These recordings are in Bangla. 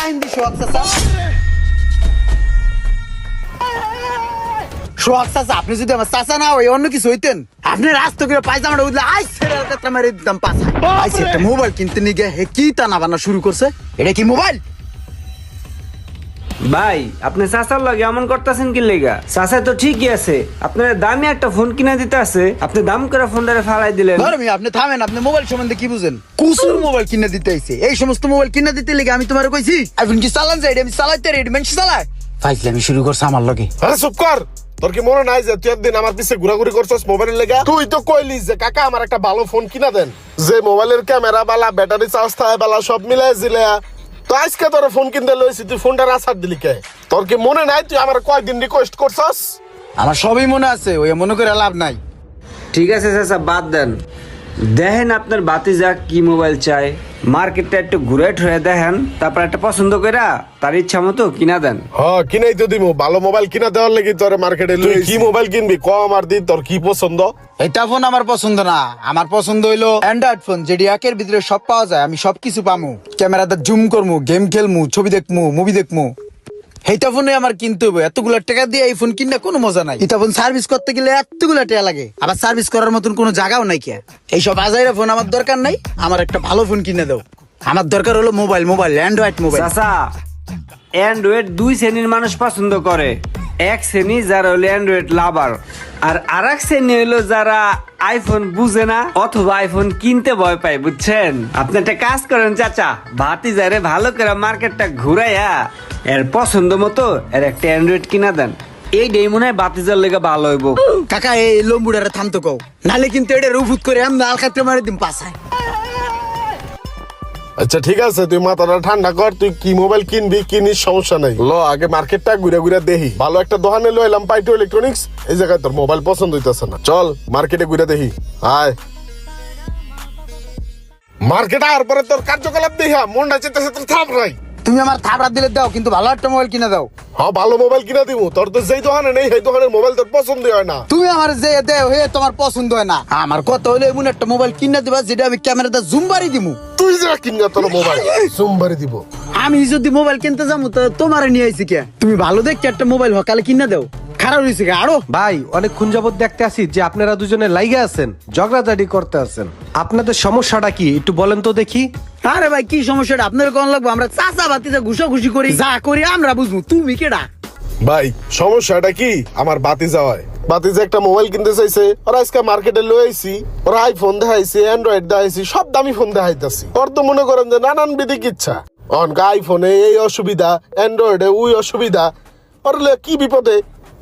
হিন্দি সোহাগ চাচা। সোহাগ চাচা, আপনি যদি আমার চাচা না হয় অন্য কিছু হইতেন, আপনি রাস্তা করে পায়জামাটা উঠলে আইসা মেরে দিতাম পাশা। আইসা একটা মোবাইল কিনতে নিয়ে গিয়ে হে কি টানা বানা শুরু করছে। এটা কি মোবাইল? ভাই আপনি চাচার লাগে এমন করতেছেন কি লেগা? চাচা তো ঠিকই আছে, আপনার দামি একটা ফোন কিনা দিতে আছে, আপনি দাম করে ফোনটারে ফালাই দিলেন। ধর্মী, আপনি থামেন। আপনি মোবাইল সম্বন্ধে কি বুঝেন? কুসুর মোবাইল কিনে দিতে আইছে। এই সমস্ত মোবাইল কিনে দিতে লেগে আমি তোমার কইছি আইফোন কি চালান যায়? আমি চালাইতে রেডি মানুষ চালায়। ফাইজলামি শুরু করছে আমার লগে। আরে চুপ কর। তোর কি মনে নাই যে তুই একদিন আমার পিছে ঘোরাঘুরি করছস মোবাইলের লেগা? তুই তো কইলি যে কাকা আমার একটা ভালো ফোন কিনা দেন, যে মোবাইলের ক্যামেরা বালা, ব্যাটারি চার্জ থাকে বালা, সব মিলাই জিলা। তো আজকে তোর ফোন কিনতে লইছি, তুই ফোনটা রাসার দিলি কে? তোর কি মনে নাই তুই আমার কয়দিন রিকোয়েস্ট করছস? আমার সবই মনে আছে, ওই মনে করে লাভ নাই। ঠিক আছে চাচা, বাদ দেন। দেখেন আপনার বাতিজা কি মোবাইল চাই, মার্কেটটা একটু ঘুরে ঠুরে দেখেন, তারপর একটা পছন্দ কইরা তার ইচ্ছা মতো কিনা দেন। হ্যাঁ, কিনাই তো দিমু। ভালো মোবাইল কিনা দেওয়ার লাগি তোর মার্কেটে লই। কি মোবাইল কিনবি ক আমার দিন, তোর কি পছন্দ? এটা ফোন আমার পছন্দ না। আমার পছন্দ হইলো অ্যান্ড্রয়েড ফোন, যেটি একের ভিতরে সব পাওয়া যায়। আমি সবকিছু পামু, ক্যামেরাতে জুম করমু, গেম খেলমু, ছবি দেখমু, মুভি দেখমু। এইটা ফোনে আমার কিনতে হবে। এতগুলা টাকা দিয়ে এই ফোন কিনলে কোনো মজা নাই। এটা ফোন সার্ভিস করতে গেলে এতগুলা টাকা লাগে, আবার সার্ভিস করার মতন কোনো জায়গাও নাই। কে এইসব আজাইরা ফোন আমার দরকার নাই। আমার একটা ভালো ফোন কিনে দাও। আমার দরকার হলো মোবাইল, অ্যান্ড্রয়েড মোবাইল। চাচা, অ্যান্ড্রয়েড দুই শ্রেণীর মানুষ পছন্দ করে। এক শ্রেণী যারা হলো অ্যান্ড্রয়েড লাভার, আর আরেক শ্রেণী হলো যারা আইফোন বুঝে না অথবা আইফোন কিনতে ভয় পায়, বুঝছেন? আপনি একটা কাজ করেন চাচা, ভাতিজারে ভালো করে মার্কেটটা ঘুরাইয়া এর পছন্দ মতো এর একটা অ্যান্ড্রয়েড কিনা দেন। এইটাই মনে হয় বাতিজার লেগে ভালো হইব। কাকা, এই লম্বুডারে থামতো কও, নালে কিন্তু এটা রুফুত করে আমি আলখাত্রে মারি দিম পাছায়। আচ্ছা ঠিক আছে, তুই মাথাটা ঠান্ডা কর। তুই কি মোবাইল কিনবি কিনিস, সমস্যা নাই। ল আগে মার্কেটটা ঘুরে ঘুরে দেখি। ভালো একটা দোকানে লইলাম, পাইটু ইলেকট্রনিক্স। এই জায়গায় তোর মোবাইল পছন্দ হইতেছে না, চল মার্কেটে ঘুরে দেখি। আয় মার্কেটে আর পরে তোর কার্যকলাপ দেখা মনটা চেতেছে তোর থাপ নাই। তুমি আমার থাবড়া দিলে দাও, কিন্তু ভালো একটা মোবাইল কিনে দাও। হ্যাঁ, ভালো মোবাইল কিনা দিব। তোর তো যেই দোকানে নেই সেই দোকানের মোবাইল তোর পছন্দ হয় না। তুমি আমার যে দেও হে তোমার পছন্দ হয় না। আমার কথা হলো এমন একটা মোবাইল কিনে দিবা যেটা আমি ক্যামেরাতে জুম বাড়ি দিমু। তুই যে কিনা তোর মোবাইল সোমবারে দিব। আমি যদি মোবাইল কিনতে যাবো তো তোমারে নিয়ে আইছি কে? তুমি ভালো দেখে একটা মোবাইল সকালে কিনে দাও। খারাপ হয়েছে কে আরো? ভাই অনেকক্ষণ যাবত দেখতে আসি যে আপনারা দুজনে লাইগা আছেন, ঝগড়াঝাটি করতে আছেন। আপনাদের সমস্যাটা কি একটু বলেন তো দেখি। আরে ভাই, কি সমস্যাটা আপনার কোন লাগবো? আমরা চাচা বাতিতে ঘুষাঘুষি করি, যা করি আমরা বুঝবো। তুমি কেডা? ভাই সমস্যাটা কি? আমার বাতিজা হয়, বাতিজা একটা মোবাইল কিনতে চাইছে। ওরা আজকে মার্কেটে লই আইছি, ওরা আইফোন দেখাইছে, অ্যান্ড্রয়েড দেখাইছি, সব দামি ফোন দেখাইতাছি। ওর তো মনে করেন যে নানান বিধিক ইচ্ছা। অনকা আইফোনে এই অসুবিধা, অ্যান্ড্রয়েডে ওই অসুবিধা। ওর কি বিপদে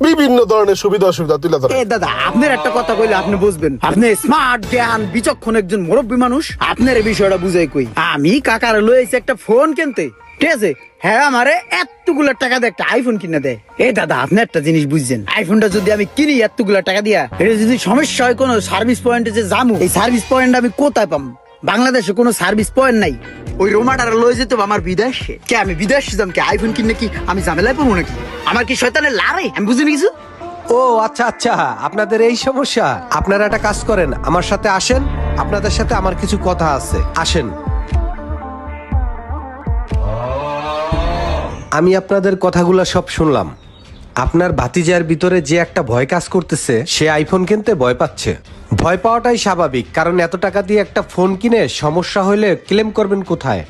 বিভিন্ন ধরনের সুবিধা অসুবিধা তুলে ধরে। এ দাদা, আপনার একটা কথা কইলে আপনি বুঝবেন। আপনি স্মার্ট, জ্ঞান, বিচক্ষণ একজন মুরব্বী মানুষ। আপনার এই বিষয়টা বুঝাই কই। আমি কাকার লই আইছি একটা ফোন কিনতে, ঠিক আছে? হ্যাঁ, আমারে এতগুলা টাকা দিয়ে একটা আইফোন কিনে দেয়। এই দাদা, আপনি একটা জিনিস বুঝছেন, আইফোনটা যদি আমি কিনি এতগুলা টাকা দিয়া, এটা যদি সমস্যা হয় কোনো সার্ভিস পয়েন্টে যে যামু, এই সার্ভিস পয়েন্ট আমি কোথায় পাবো? বাংলাদেশে কোনো সার্ভিস পয়েন্ট নাই। ওই রোমাটার লয়ে যেতে হবে আমার বিদেশে। কে আমি বিদেশে যাম কে? আইফোন কিনে কি আমি ঝামেলায় পড়বো নাকি? আমার কি শয়তানের লারে? আমি বুঝিনি কিছু। ও আচ্ছা আচ্ছা, আপনাদের এই সমস্যা। আপনারা একটা কাজ করেন, আমার সাথে আসেন, আপনাদের সাথে আমার কিছু কথা আছে। আসেন, আমি আপনাদের কথাগুলো সব শুনলাম। আপনার ভাতিজার ভিতরে যে একটা ভয় কাজ করতেছে, সে আইফোন কিনতে ভয় পাচ্ছে। ভয় পাওয়াটাই স্বাভাবিক, কারণ এত টাকা দিয়ে একটা ফোন কিনে সমস্যা হলে ক্লেম করবেন কোথায়?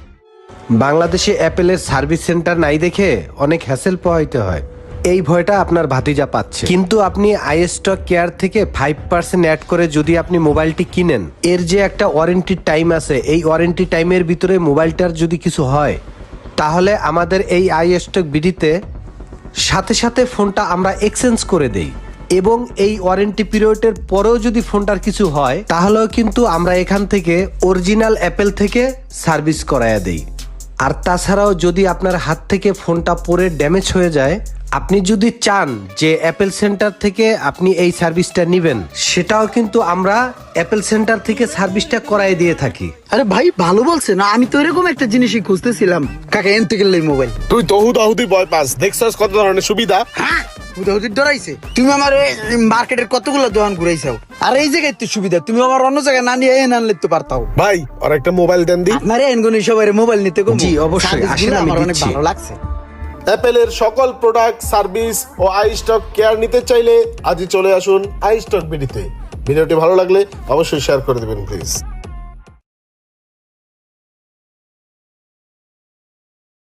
বাংলাদেশে অ্যাপেলের সার্ভিস সেন্টার নাই দেখে অনেক হ্যাসেল পোহাইতে হয়। এই ভয়টা আপনার ভাতিজা পাচ্ছে। কিন্তু আপনি আইস্টক কেয়ার থেকে 5% অ্যাড করে যদি আপনি মোবাইলটি কিনেন, এর যে একটা ওয়ারেন্টি টাইম আছে, এই ওয়ারেন্টি টাইমের ভিতরে মোবাইলটার যদি কিছু হয়, তাহলে আমাদের এই আইস্টক বিডিতে সাথে সাথে ফোনটা আমরা এক্সচেঞ্জ করে দেই। এবং এই ওয়ারেন্টি পিরিয়ডের পরেও যদি ফোনটার কিছু হয়, তাহলেও কিন্তু আমরা এখান থেকে অরিজিনাল অ্যাপেল থেকে সার্ভিস করায়া দেই। আর তাছাড়াও যদি আপনার হাত থেকে ফোনটা পরে ড্যামেজ হয়ে যায়, আপনি যদি চান যে অ্যাপেল সেন্টার থেকে আপনি এই সার্ভিসটা নেবেন, সেটাও কিন্তু আমরা অ্যাপেল সেন্টার থেকে সার্ভিসটা করাই দিয়ে থাকি। আরে ভাই, ভালো বলছে না? আমি তো এরকম একটা জিনিসই খুঁজতেছিলাম। কাকা এনতে গেলে মোবাইল তুই তহু তাহুদি ভয় পাস, দেখছস কত ধরনের সুবিধা। হ্যাঁ, হুদাহুদি ডরাইছে। তুমি আমার মার্কেটের কতগুলো দোকান ঘুরাইছাও, আর এই জায়গায় তো সুবিধা, তুমি আমার অন্য জায়গায় না নিয়ে এনে আনলে তো পারতাও। ভাই আর একটা মোবাইল দেন দি। আপনার এনগনি সবাই মোবাইল নিতে কম। জি, অবশ্যই। আসেন, আমি আমার অনেক দিচ্ছি। ভালো লাগছে। অ্যাপেলের সকল প্রোডাক্ট সার্ভিস ও আইস্টক কেয়ার নিতে চাইলে আজই চলে আসুন আইস্টক বিডিতে। ভিডিওটি ভালো লাগলে অবশ্যই শেয়ার করে দেবেন প্লিজ।